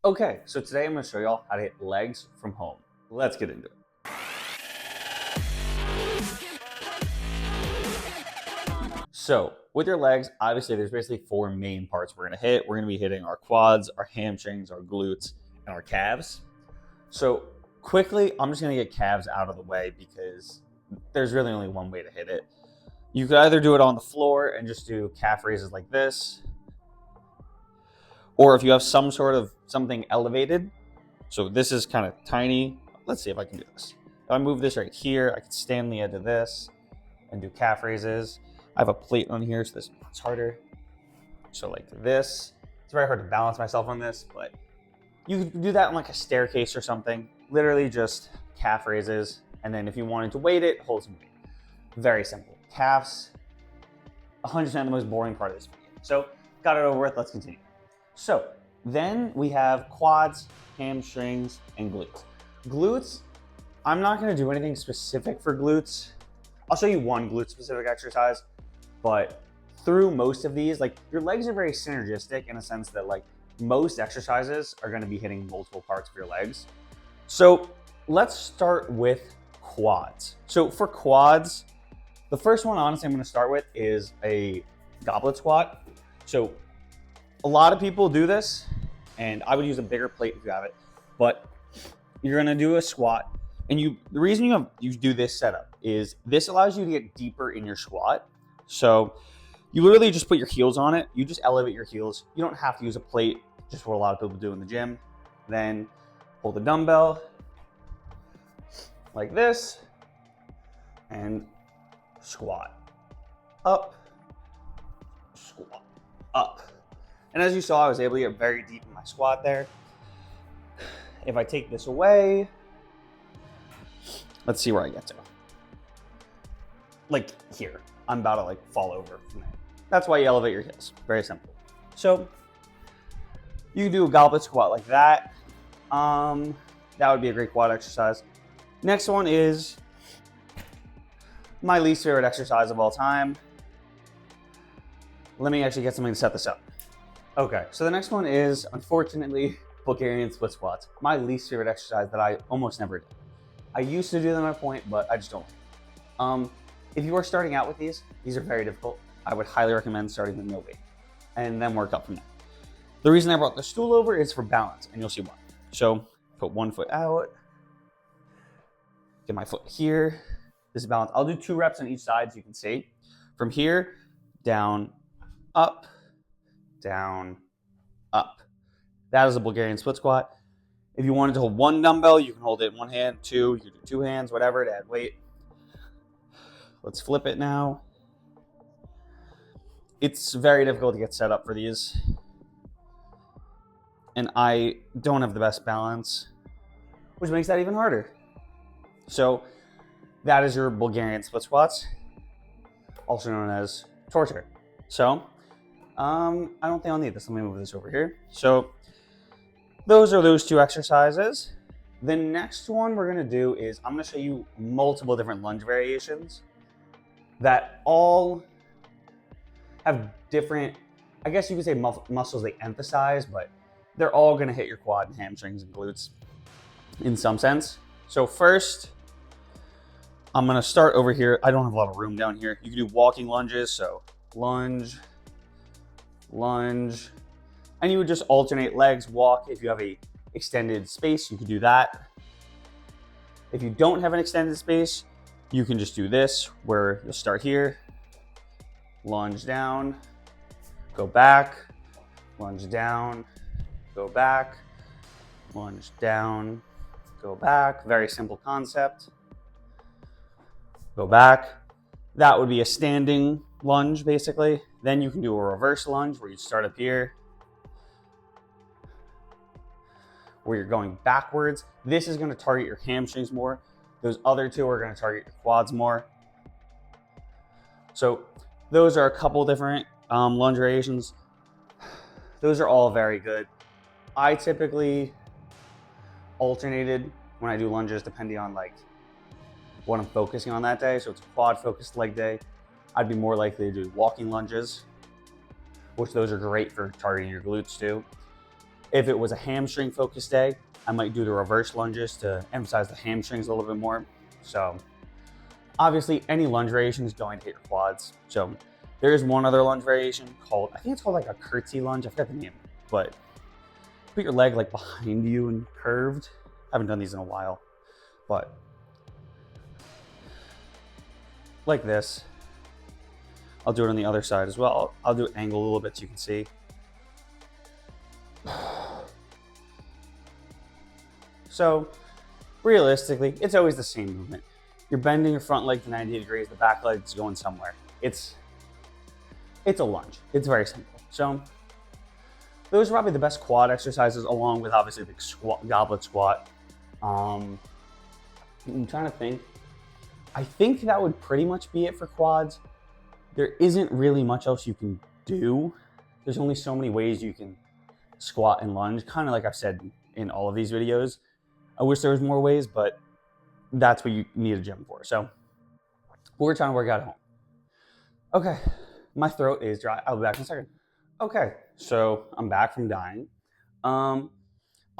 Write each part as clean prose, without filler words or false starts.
Okay, so today I'm going to show y'all how to hit legs from home. Let's get into it. So with your legs, obviously there's basically four main parts we're going to hit. We're going to be hitting our quads, our hamstrings, our glutes, and our calves. So quickly, I'm just going to get calves out of the way because there's really only one way to hit it. You could either do it on the floor and just do calf raises like this, or if you have some sort of something elevated, so this is kind of tiny. Let's see if I can do this. If I move this right here, I can stand the edge of this and do calf raises. I have a plate on here, so it's harder. So like this, it's very hard to balance myself on this, but you can do that on like a staircase or something. Literally just calf raises. And then if you wanted to weight it, hold some weight. Very simple. Calves, 100% the most boring part of this video. So got it over with, let's continue. So then we have quads, hamstrings, and glutes. Glutes, I'm not gonna do anything specific for glutes. I'll show you one glute specific exercise, but through most of these, like your legs are very synergistic in a sense that like most exercises are gonna be hitting multiple parts of your legs. So let's start with quads. So for quads, the first one honestly I'm gonna start with is a goblet squat. So a lot of people do this, and I would use a bigger plate if you have it, but you're gonna do a squat, and the reason you do this setup is this allows you to get deeper in your squat. So you literally just put your heels on it, you just elevate your heels. You don't have to use a plate, just what a lot of people do in the gym. Then hold the dumbbell like this, and squat, up, squat, up. And as you saw, I was able to get very deep in my squat there. If I take this away, let's see where I get to. Like here, I'm about to like fall over from there. That's why you elevate your heels, very simple. So you can do a goblet squat like that. That would be a great quad exercise. Next one is my least favorite exercise of all time. Let me actually get something to set this up. Okay, so the next one is, unfortunately, Bulgarian split squats. My least favorite exercise that I almost never do. I used to do them at a point, but I just don't. If you are starting out with these are very difficult. I would highly recommend starting with no weight and then work up from there. The reason I brought the stool over is for balance, and you'll see why. So put one foot out, get my foot here. This is balance. I'll do 2 reps on each side so you can see. From here, down, up, down, up. That is a Bulgarian split squat. If you wanted to hold one dumbbell, you can hold it in one hand, two, you can do 2 hands, whatever, to add weight. Let's flip it now. It's very difficult to get set up for these. And I don't have the best balance, which makes that even harder. So that is your Bulgarian split squats, also known as torture. So I don't think I'll need this. Let me move this over here. So those are those 2 exercises. The next one we're gonna do is I'm gonna show you multiple different lunge variations that all have different, I guess you could say muscles they emphasize, but they're all gonna hit your quad and hamstrings and glutes in some sense. So first, I'm gonna start over here. I don't have a lot of room down here. You can do walking lunges, so lunge, lunge, and you would just alternate legs, walk. If you have a extended space, you could do that. If you don't have an extended space, you can just do this, where you'll start here, lunge down, go back, lunge down, go back, lunge down, go back. Very simple concept. Go back. That would be a standing lunge, basically. Then you can do a reverse lunge where you start up here, where you're going backwards. This is going to target your hamstrings more. Those other 2 are going to target your quads more. So those are a couple different lunge variations. Those are all very good. I typically alternated when I do lunges depending on like what I'm focusing on that day. So it's a quad focused leg day, I'd be more likely to do walking lunges, which those are great for targeting your glutes too. If it was a hamstring focused day, I might do the reverse lunges to emphasize the hamstrings a little bit more. So obviously any lunge variation is going to hit your quads. So there is one other lunge variation called, I think it's called like a curtsy lunge. I forgot the name, but put your leg like behind you and curved. I haven't done these in a while, but like this. I'll do it on the other side as well. I'll do it angle a little bit so you can see. So realistically, it's always the same movement. You're bending your front leg to 90 degrees, the back leg's going somewhere. It's a lunge. It's very simple. So those are probably the best quad exercises, along with obviously the squat, goblet squat. I'm trying to think. I think that would pretty much be it for quads. There isn't really much else you can do. There's only so many ways you can squat and lunge, kind of like I've said in all of these videos. I wish there was more ways, but that's what you need a gym for. So we're trying to work out at home. Okay, my throat is dry. I'll be back in a second. Okay, so I'm back from dying. I'll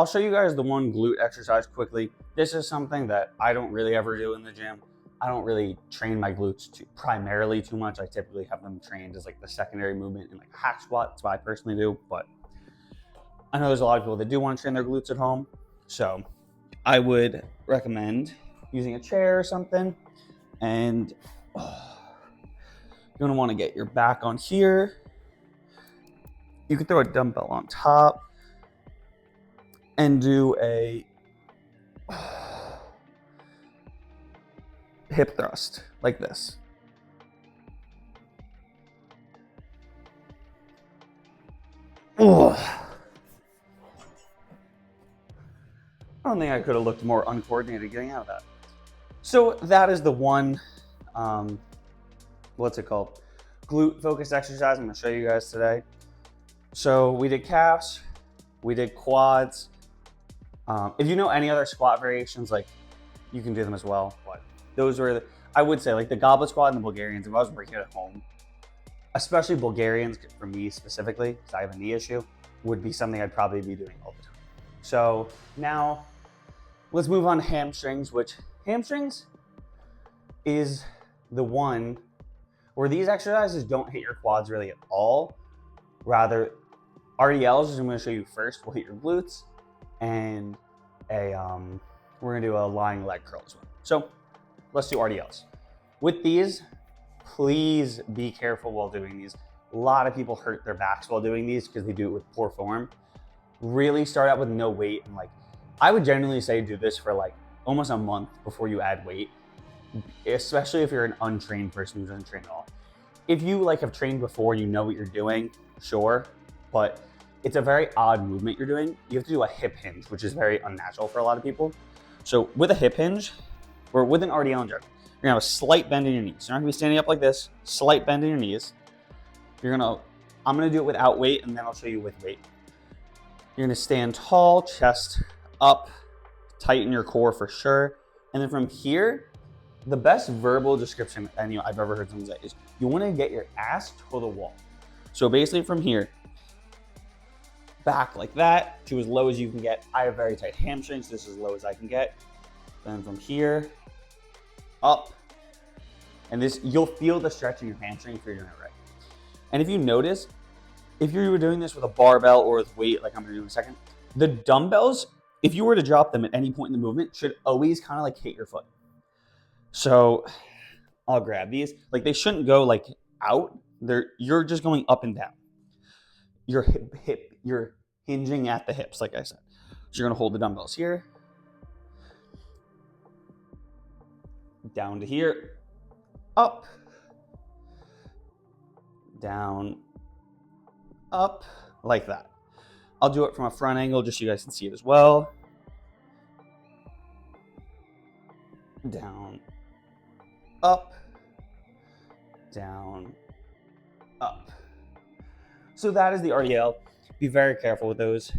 show you guys the one glute exercise quickly. This is something that I don't really ever do in the gym. I don't really train my glutes primarily too much. I typically have them trained as like the secondary movement in like a hack squat. That's what I personally do, but I know there's a lot of people that do want to train their glutes at home. So I would recommend using a chair or something. And you're gonna want to get your back on here. You can throw a dumbbell on top and do a hip thrust like this. Ugh. I don't think I could have looked more uncoordinated getting out of that. So that is the one, what's it called? Glute focused exercise I'm gonna show you guys today. So we did calves, we did quads. If you know any other squat variations, like you can do them as well. But those were, I would say, like the goblet squat and the Bulgarians, if I was working at home, especially Bulgarians, for me specifically, because I have a knee issue, would be something I'd probably be doing all the time. So now let's move on to hamstrings, which hamstrings is the one where these exercises don't hit your quads really at all. Rather, RDLs, which I'm going to show you first, will hit your glutes, and we're going to do a lying leg curl as well. So let's do RDLs. With these, please be careful while doing these. A lot of people hurt their backs while doing these because they do it with poor form. Really start out with no weight, and like I would generally say do this for like almost a month before you add weight, especially if you're an untrained person who doesn't train at all. If you like have trained before, you know what you're doing, sure, but it's a very odd movement you're doing. You have to do a hip hinge, which is very unnatural for a lot of people. So with a hip hinge, or with an RDL in general, you're gonna have a slight bend in your knees. You're not gonna be standing up like this, slight bend in your knees. I'm gonna do it without weight, and then I'll show you with weight. You're gonna stand tall, chest up, tighten your core for sure. And then from here, the best verbal description I've ever heard someone say is you wanna get your ass to the wall. So basically from here, back like that to as low as you can get. I have very tight hamstrings, this is as low as I can get. Then from here, up. And this, you'll feel the stretch in your hamstring if you're doing it right. And if you notice, if you were doing this with a barbell or with weight, like I'm gonna do in a second, the dumbbells, if you were to drop them at any point in the movement, should always kind of like hit your foot. So I'll grab these. Like they shouldn't go like out. You're just going up and down. You're hinging at the hips, like I said. So you're gonna hold the dumbbells here, down to here, up, down, up, like that. I'll do it from a front angle just so you guys can see it as well. Down, up, down, up. So that is the RDL. Be very careful with those.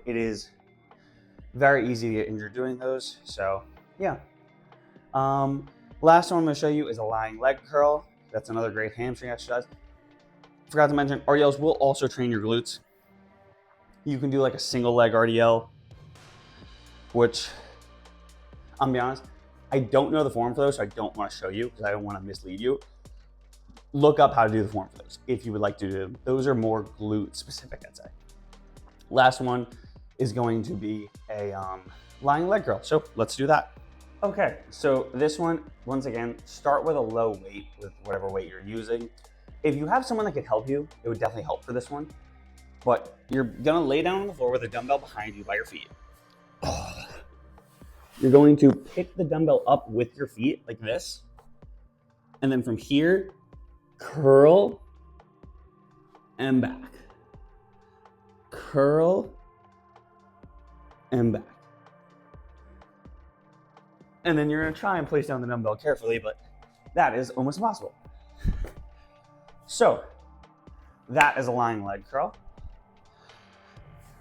It is very easy to get injured doing those. So yeah. Last one I'm gonna show you is a lying leg curl. That's another great hamstring exercise. Forgot to mention, RDLs will also train your glutes. You can do like a single leg RDL, which I'm gonna be honest, I don't know the form for those, so I don't want to show you because I don't want to mislead you. Look up how to do the form for those if you would like to do them. Those are more glute specific, I'd say. Last one is going to be a lying leg curl. So let's do that. Okay, so this one, once again, start with a low weight with whatever weight you're using. If you have someone that could help you, it would definitely help for this one. But you're gonna lay down on the floor with a dumbbell behind you by your feet. You're going to pick the dumbbell up with your feet like this. And then from here, curl and back. Curl and back. And then you're gonna try and place down the dumbbell carefully, but that is almost impossible. So that is a lying leg curl.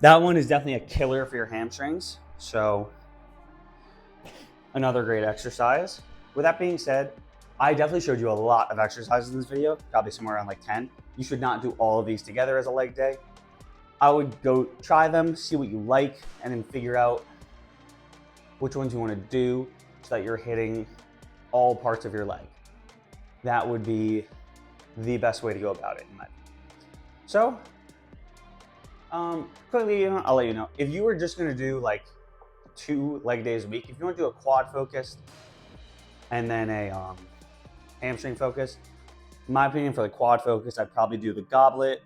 That one is definitely a killer for your hamstrings. So another great exercise. With that being said, I definitely showed you a lot of exercises in this video, probably somewhere around like 10. You should not do all of these together as a leg day. I would go try them, see what you like, and then figure out which ones you want to do so that you're hitting all parts of your leg. That would be the best way to go about it in my opinion. So, quickly, I'll let you know. If you were just gonna do like 2 leg days a week, if you want to do a quad focused and then a hamstring focus, in my opinion, for the quad focus, I'd probably do the goblet,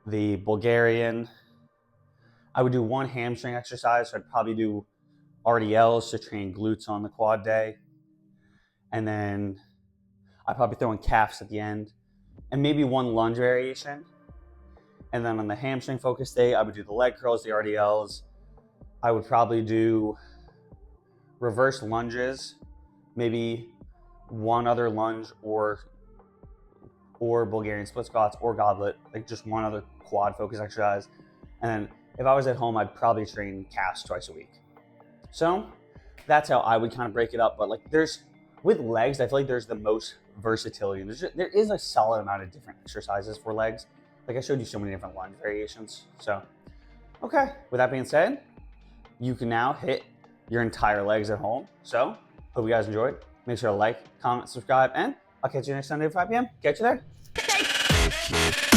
the Bulgarian. I would do 1 hamstring exercise, so I'd probably do RDLs to train glutes on the quad day. And then I'd probably throw in calves at the end and maybe 1 lunge variation. And then on the hamstring focus day, I would do the leg curls, the RDLs. I would probably do reverse lunges, maybe 1 other lunge or Bulgarian split squats or goblet, like just 1 other quad focus exercise. And then if I was at home, I'd probably train calves twice a week. So that's how I would kind of break it up. But like with legs, I feel like there's the most versatility. There is a solid amount of different exercises for legs. Like I showed you so many different lunge variations. So, okay, with that being said, you can now hit your entire legs at home. So, hope you guys enjoyed. Make sure to like, comment, subscribe, and I'll catch you next Sunday at 5 p.m. Catch you there.